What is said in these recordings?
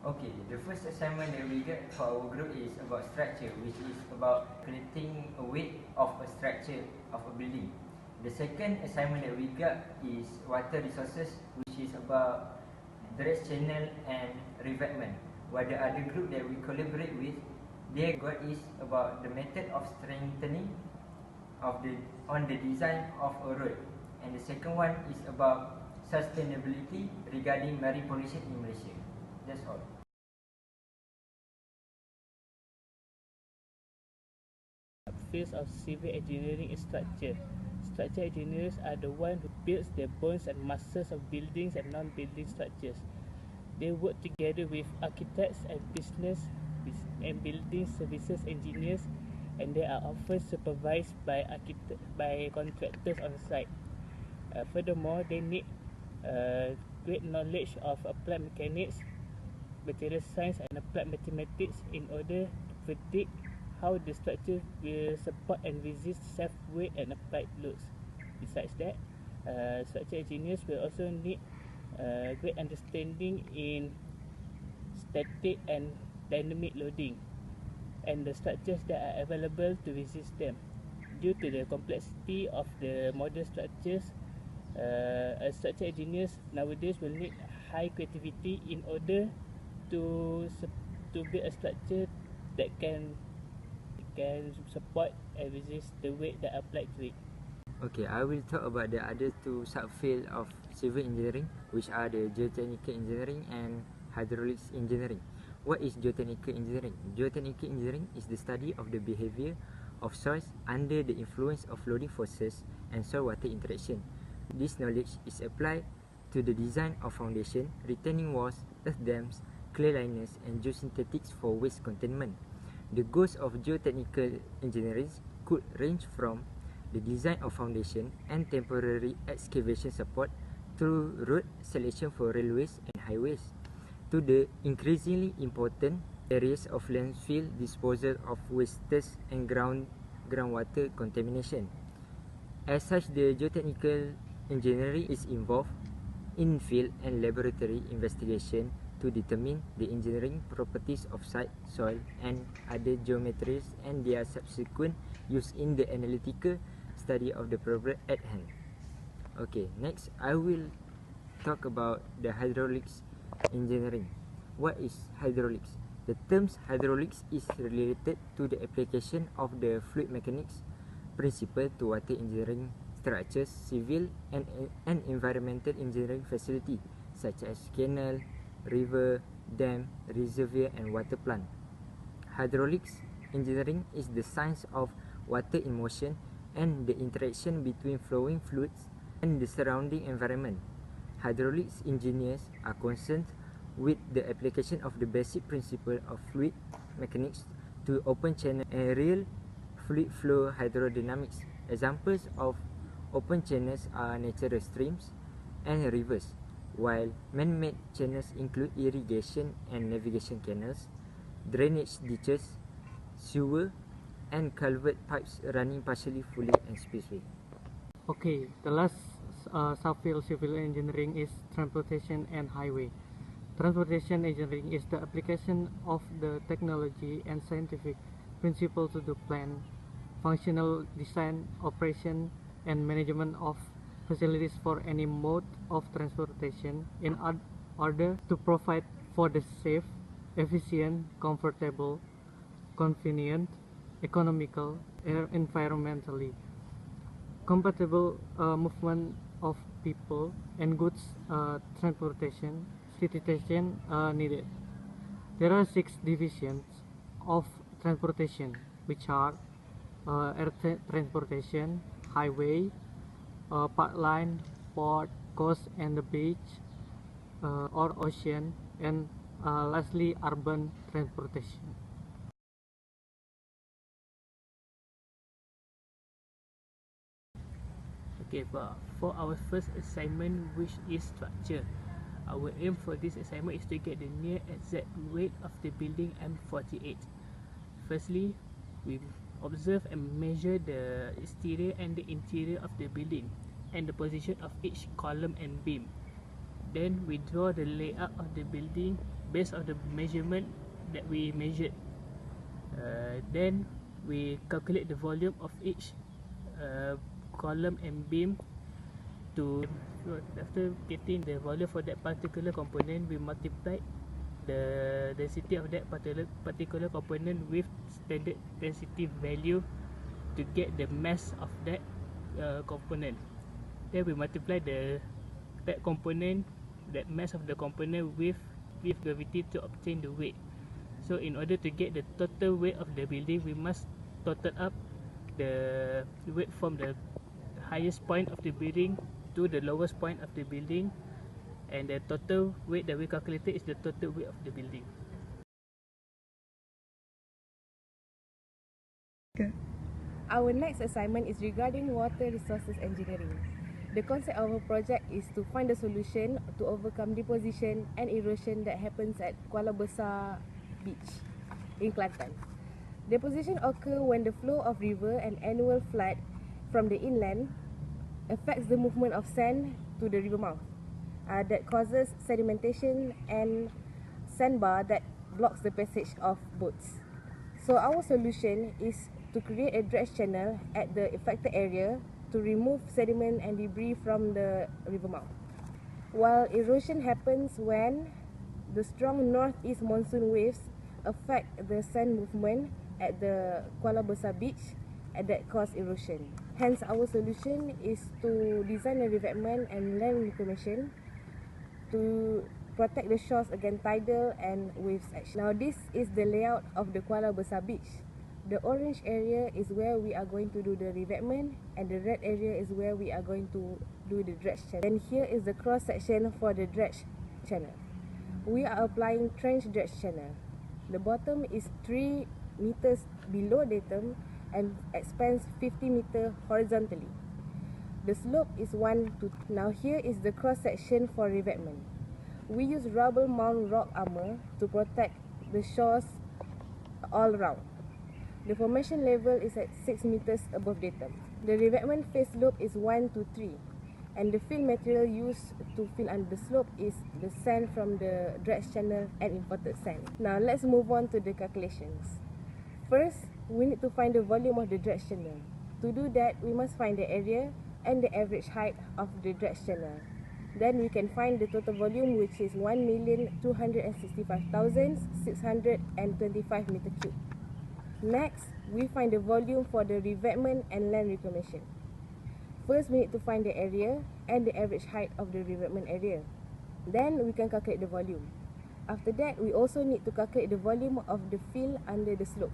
Okay, the first assignment that we get for our group is about structure, which is about creating a weight of a structure of a building. The second assignment that we got is water resources, which is about drainage channel and revetment. While the other group that we collaborate with, their got is about the method of strengthening of the on the design of a road, and the second one is about sustainability regarding marine pollution in Malaysia. That's all. Fields of civil engineering is structure. Structural engineers are the ones who builds the bones and muscles of buildings and non-building structures. They work together with architects and business and building services engineers, and they are often supervised by contractors on site. Furthermore, they need great knowledge of applied mechanics, material science, and applied mathematics in order to predict how the structure will support and resist self-weight and applied loads. Besides that, structural engineers will also need great understanding in static and dynamic loading and the structures that are available to resist them. Due to the complexity of the modern structures, structural engineers nowadays will need high creativity in order to build a structure that can support and resist the weight that applied to it. Okay, I will talk about the other two subfields of civil engineering, which are the geotechnical engineering and hydraulics engineering. What is geotechnical engineering? Geotechnical engineering is the study of the behavior of soils under the influence of loading forces and soil-water interaction. This knowledge is applied to the design of foundation, retaining walls, earth dams, clay liners, and geosynthetics for waste containment. The goals of geotechnical engineering could range from the design of foundation and temporary excavation support through road selection for railways and highways to the increasingly important areas of landfill disposal of wastes and groundwater contamination. As such, the geotechnical engineering is involved in field and laboratory investigation to determine the engineering properties of site, soil, and other geometries and their subsequent use in the analytical study of the problem at hand. Okay, next I will talk about the hydraulics engineering. What is hydraulics? The term hydraulics is related to the application of the fluid mechanics principle to water engineering structures, civil and environmental engineering facility such as canal, river, dam, reservoir, and water plant. Hydraulics engineering is the science of water in motion and the interaction between flowing fluids and the surrounding environment. Hydraulics engineers are concerned with the application of the basic principle of fluid mechanics to open channel and real fluid flow hydrodynamics. Examples of open channels are natural streams and rivers, while man-made channels include irrigation and navigation canals, drainage ditches, sewer, and culvert pipes running partially, fully, and spaceway. Okay, the last subfield civil engineering is transportation and highway. Transportation engineering is the application of the technology and scientific principles to the plan, functional design, operation, and management of facilities for any mode of transportation in order to provide for the safe, efficient, comfortable, convenient, economical, and environmentally compatible movement of people and goods transportation needed. There are 6 divisions of transportation, which are air transportation, highway, pipeline, port, coast and the beach, or ocean, and lastly urban transportation. Okay, for our first assignment, which is structure, our aim for this assignment is to get the near exact weight of the building M48. Firstly, we observe and measure the exterior and the interior of the building and the position of each column and beam. Then we draw the layout of the building based on the measurement that we measured. Then we calculate the volume of each column and beam. After getting the volume for that particular component, we multiply the density of that particular component with standard density value to get the mass of that component. Then we multiply that component, that mass of the component with gravity to obtain the weight. So in order to get the total weight of the building, we must total up the weight from the highest point of the building to the lowest point of the building, and the total weight that we calculated is the total weight of the building. Our next assignment is regarding water resources engineering. The concept of our project is to find a solution to overcome deposition and erosion that happens at Kuala Besar Beach in Kelantan. Deposition occurs when the flow of river and annual flood from the inland affects the movement of sand to the river mouth. That causes sedimentation and sandbar that blocks the passage of boats. So our solution is to create a dredge channel at the affected area to remove sediment and debris from the river mouth. While erosion happens when the strong northeast monsoon waves affect the sand movement at the Kuala Besar Beach and that cause erosion. Hence, our solution is to design a revetment and land reclamation to protect the shores against tidal and waves action. Now, this is the layout of the Kuala Besar Beach. The orange area is where we are going to do the revetment, and the red area is where we are going to do the dredge channel. And here is the cross section for the dredge channel. We are applying trench dredge channel. The bottom is 3 meters below datum and expands 50 meters horizontally. The slope is 1 to 2. Now here is the cross section for revetment. We use rubble mount rock armor to protect the shores all around. The formation level is at 6 meters above datum. The revetment face slope is 1 to 3, and the fill material used to fill under the slope is the sand from the dredge channel and imported sand. Now let's move on to the calculations. First, we need to find the volume of the dredge channel. To do that, we must find the area and the average height of the dredge channel. Then we can find the total volume, which is 1,265,625 meter cube. Next, we find the volume for the revetment and land reclamation. First, we need to find the area and the average height of the revetment area. Then we can calculate the volume. After that, we also need to calculate the volume of the fill under the slope.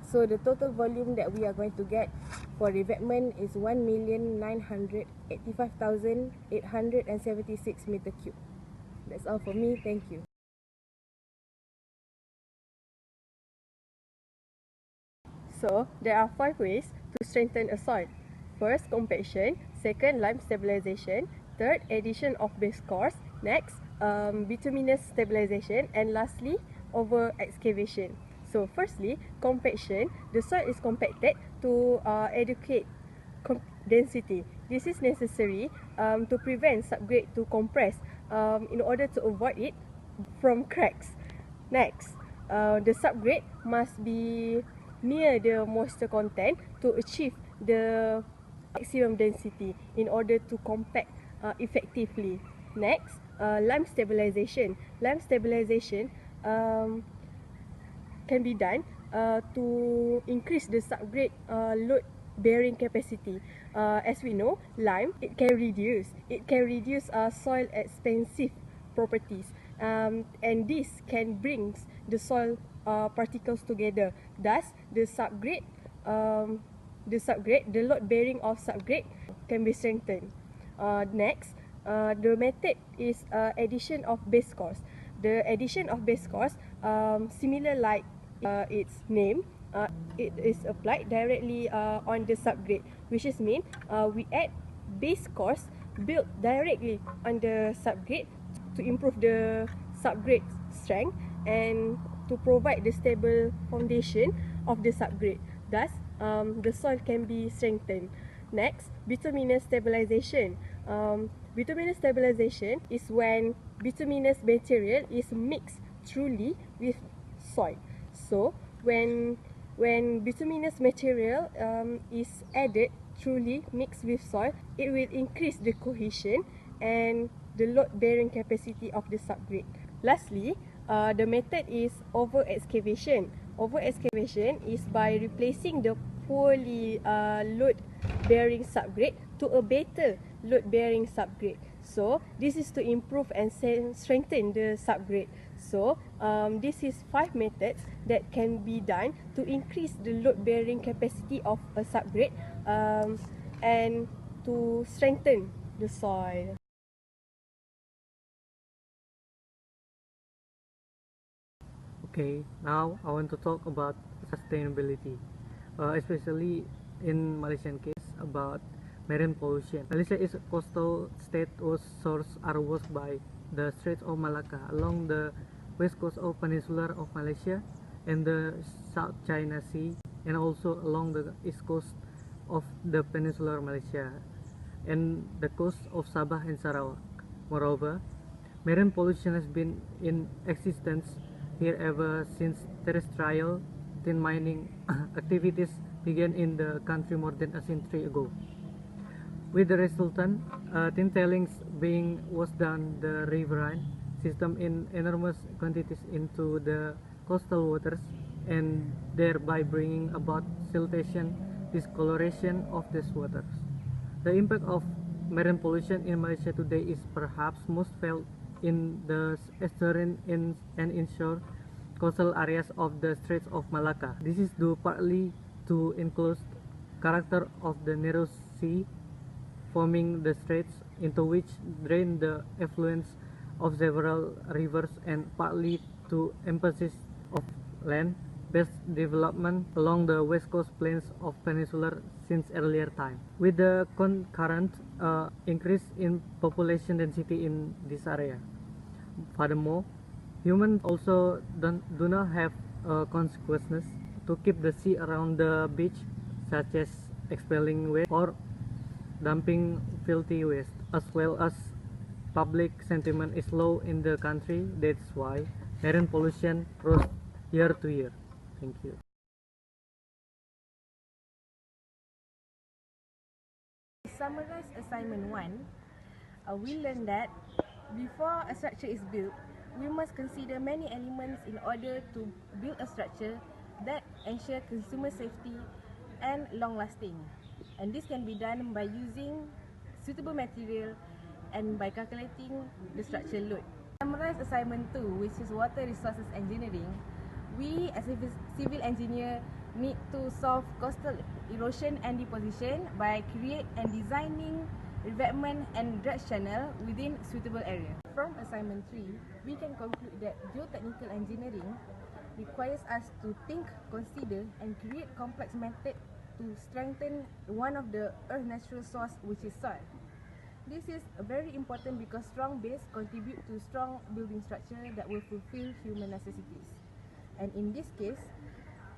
So the total volume that we are going to get for revetment is 1,985,876 meter cube. That's all for me. Thank you. So, there are 5 ways to strengthen a soil. First, compaction. Second, lime stabilization. Third, addition of base course. Next, bituminous stabilization. And lastly, over excavation. So, firstly, compaction. The soil is compacted to educate density. This is necessary to prevent subgrade to compress in order to avoid it from cracks. Next, the subgrade must be near the moisture content to achieve the maximum density in order to compact effectively. Next, lime stabilization. Lime stabilization can be done to increase the subgrade load bearing capacity. As we know, lime it can reduce soil expansive properties, and this can bring the soil particles together. Thus, the load bearing of subgrade can be strengthened. Next, the method is addition of base course. The addition of base course, similar like its name, it is applied directly on the subgrade, which is mean we add base course built directly on the subgrade to improve the subgrade strength and to provide the stable foundation of the subgrade. Thus, the soil can be strengthened. Next, bituminous stabilization. Bituminous stabilization is when bituminous material is mixed truly with soil. So when bituminous material is added truly mixed with soil, it will increase the cohesion and the load-bearing capacity of the subgrade. Lastly, the method is over-excavation. Over-excavation is by replacing the poorly load-bearing subgrade to a better load-bearing subgrade. So this is to improve and strengthen the subgrade. So this is 5 methods that can be done to increase the load-bearing capacity of a subgrade and to strengthen the soil. Okay, now I want to talk about sustainability, especially in Malaysian case about marine pollution. Malaysia is a coastal state whose sources are washed by the Straits of Malacca along the west coast of Peninsula of Malaysia and the South China Sea, and also along the east coast of the Peninsular Malaysia and the coast of Sabah and Sarawak. Moreover, marine pollution has been in existence here ever since terrestrial tin mining activities began in the country more than a century ago. With the resultant tin tailings being washed down the riverine system in enormous quantities into the coastal waters and thereby bringing about siltation, discoloration of these waters. The impact of marine pollution in Malaysia today is perhaps most felt in the estuarine and inshore coastal areas of the Straits of Malacca. This is due partly to enclosed character of the narrow sea forming the straits, into which drain the effluents of several rivers, and partly to emphasis of land-based development along the west coast plains of Peninsular since earlier time, with the concurrent increase in population density in this area. Furthermore, humans also do not have consequences to keep the sea around the beach, such as expelling waste or dumping filthy waste, as well as public sentiment is low in the country. That's why marine pollution rose year to year. Thank you. To summarize assignment 1, we learned that before a structure is built, we must consider many elements in order to build a structure that ensure consumer safety and long lasting. And this can be done by using suitable material and by calculating the structural load. To summarize assignment 2, which is water resources engineering, we as a civil engineer need to solve coastal erosion and deposition by create and designing revetment and dredge channel within suitable area. From assignment 3, we can conclude that geotechnical engineering requires us to think, consider and create complex methods to strengthen one of the Earth's natural source, which is soil. This is very important because strong base contribute to strong building structure that will fulfill human necessities. And in this case,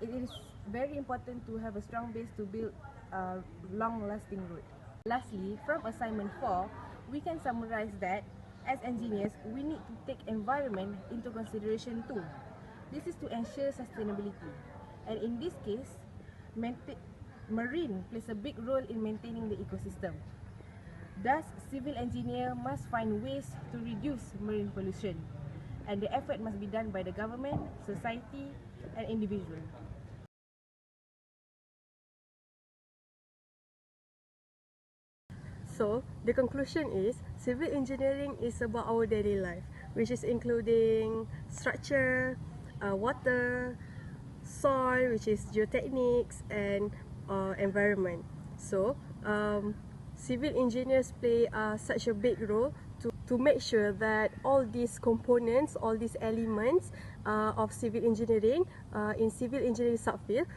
it is very important to have a strong base to build a long-lasting road. Lastly, from assignment 4, we can summarize that as engineers, we need to take environment into consideration too. This is to ensure sustainability. And in this case, marine plays a big role in maintaining the ecosystem. Thus, civil engineer must find ways to reduce marine pollution, and the effort must be done by the government, society, and individual. So, the conclusion is civil engineering is about our daily life, which is including structure, water, soil, which is geotechnics, and environment. So, civil engineers play such a big role to make sure that all these components, all these elements of civil engineering in civil engineering subfield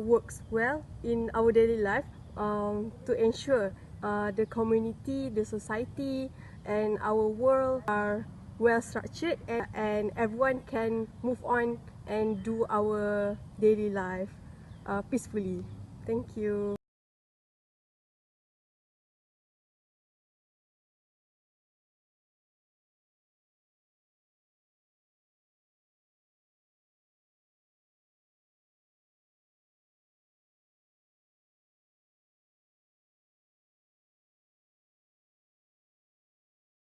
works well in our daily life to ensure the community, the society, and our world are well structured, and everyone can move on and do our daily life peacefully. Thank you.